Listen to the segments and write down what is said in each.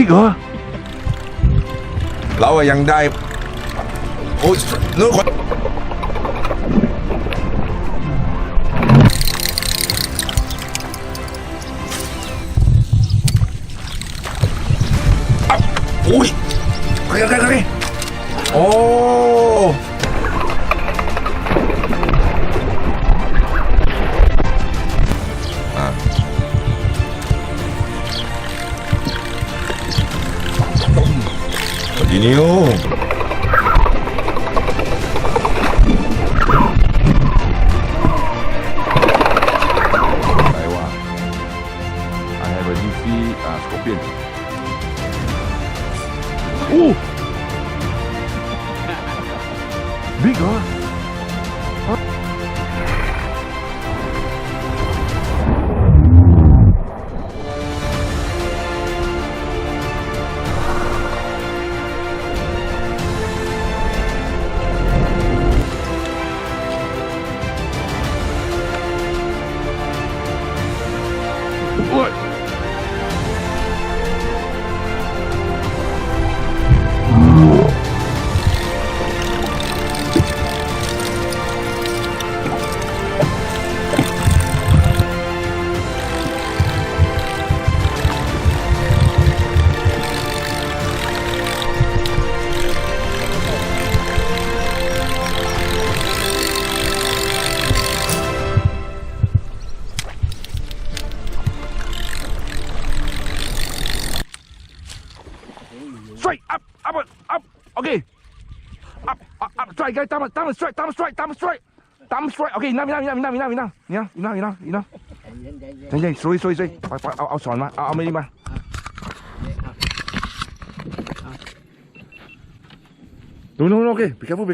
Big เหรอเราอะยังได้โอ้เนื้อคนอุ้ยโอเคโอ้Continue. I have a leafy scorpion. Oh! Big, huh? What? Straight up. Okay. Up. Straight, guys. Down, straight. Okay, enough. ใจสวยเอาสอนมาเอาไม่ดีมา No, okay. Be careful.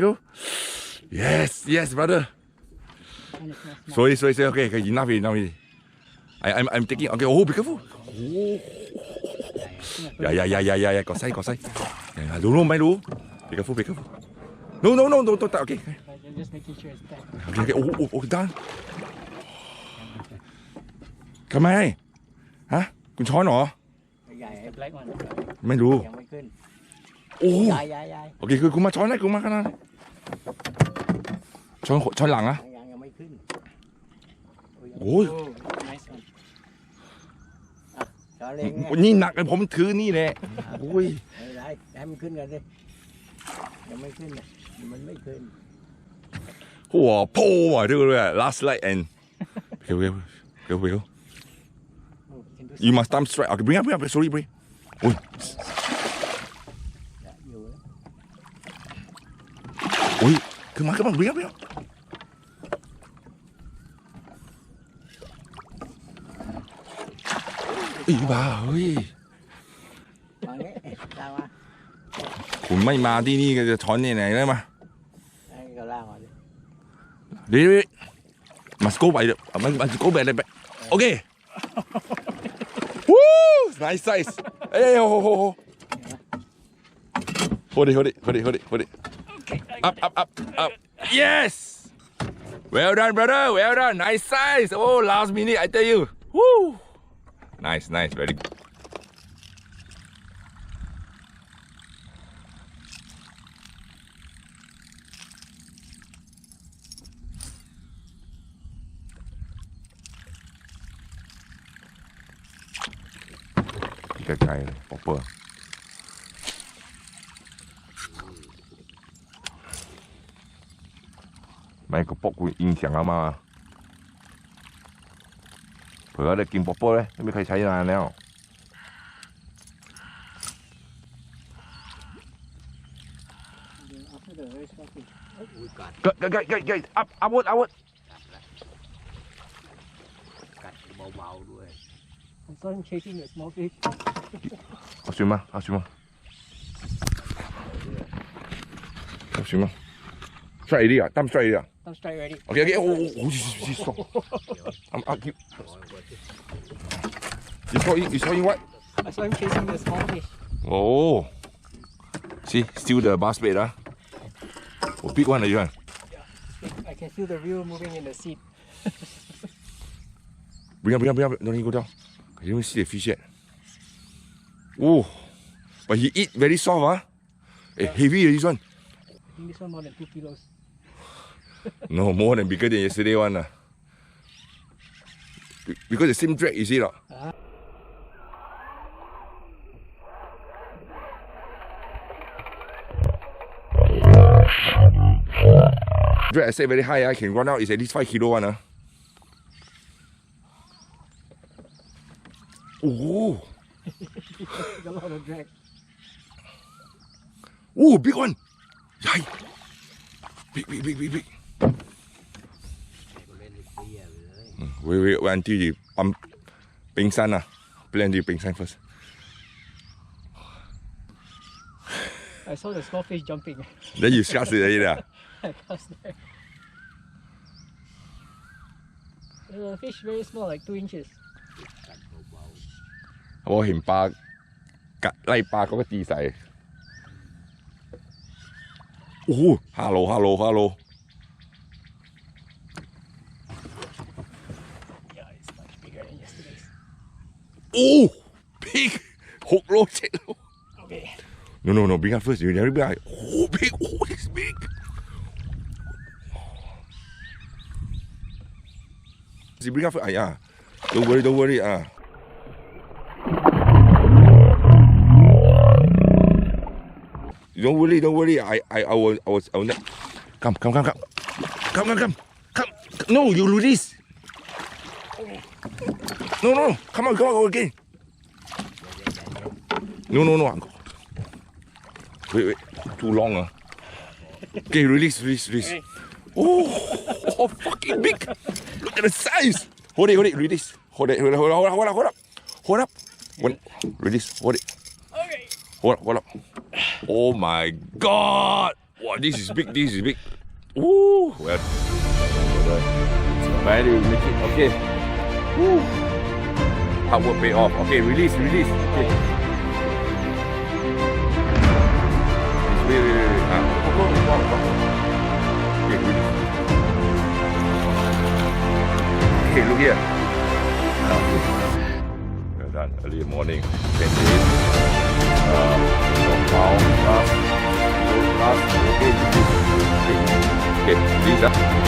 Yes, brother. สวย Okay, enough. I'm taking. Okay, oh, be careful. Yeah. กอดไส้รู้ไม่รู้ Be careful. No. Don't. Okay. Just making sure it's tight. Okay. Oh, done. ทำไมฮะคุณช้อนเหรอ ใหญ่ไอ้ black one ไม่รู้ ยังไม่ขึ้น โอ้ ใหญ่ โอเคคือคุณมาช้อนได้คุณมาขนาดช้อนหลังอะ ยังไม่ขึ้น โอ้ย nice one ช้อนเล็ง นี่หนักเลยผมถือนี่แหละโอ้ย ไม่ได้ให้มันขึ้นกันสิยังไม่ขึ้นมันไม่ขึ้น หัวโพ่อะดูเลย last light and go you must thumb straight okay bring up sorry bring โอ้ยโอ้ยขึ้นมา bring up อีบ้าเฮ้ยคุณไม่มาที่นี่ก็จะช้อนที่ไหนได้มาเดี๋ยวมาสกู๊ปไปเดี๋ยวมันสกู๊ปไปเลยไปโอเควู้ nice size เอ้ยโอ้โห hold it up yes well done brother well done nice size oh last minute I tell you woo nice very goodไกลๆป๊อปเปอร์ไม่ก็ปกกูอิงเสียงเอามาเผื่อได้กินป๊อปเปอร์เลยไม่มีใครใช้นานแล้วไกลอาวุธกัดเบาๆด้วย I'm sorry chasing a small fish เอาชิมมาstraight ดิตั้ม straight ดิ I'm straight ready okay โอ้stop I'm keep you saw what I saw him chasing the small fish oh see still the bass bait oh big one you I can feel the reel moving in the seat bring up don't need go down I didn't even see the fish yet oh But he eat very soft, huh? Heavy this one. I think this one more than 2 kilos. No, more than bigger than yesterday one. Because the same drag, you see lah. Drag I say very high, I can run out, it's at least 5 kilo one. Oh, A lot of drag. oh, big one. Yay. Big. Wait until you pump ping san Play until ping san first. I saw the small fish jumping. Then you cast it already. I cast there. The fish very small, like 2 inches. 我เห็นปลากัดไล่ปลาก็ตีใส่โอ้โหฮัลโหล Yeah, it's much bigger than yesterday's. โอ้พิก6 โล 7 โล Okay. No, bring up first. You never bring up. Oh, big. Oh, it's big. You bring up first. Yeah. Don't worry. Don't worry. I will not. Come. No, you lose this. No. Come on, go again. No. Wait. Too long. Okay, release. Okay. Oh, fucking big. Look at the size. Hold it. Release. Hold up. Release. Hold it. Okay. Hold up. Oh my God. Wow, this is big. Ooh. Well, finally we make it. Okay. Woo. Hard work pay off. Okay, release. Okay. Wait. Go. Okay, release. Okay, look here. Well done. Early morning. 10 days. Last. Okay, release.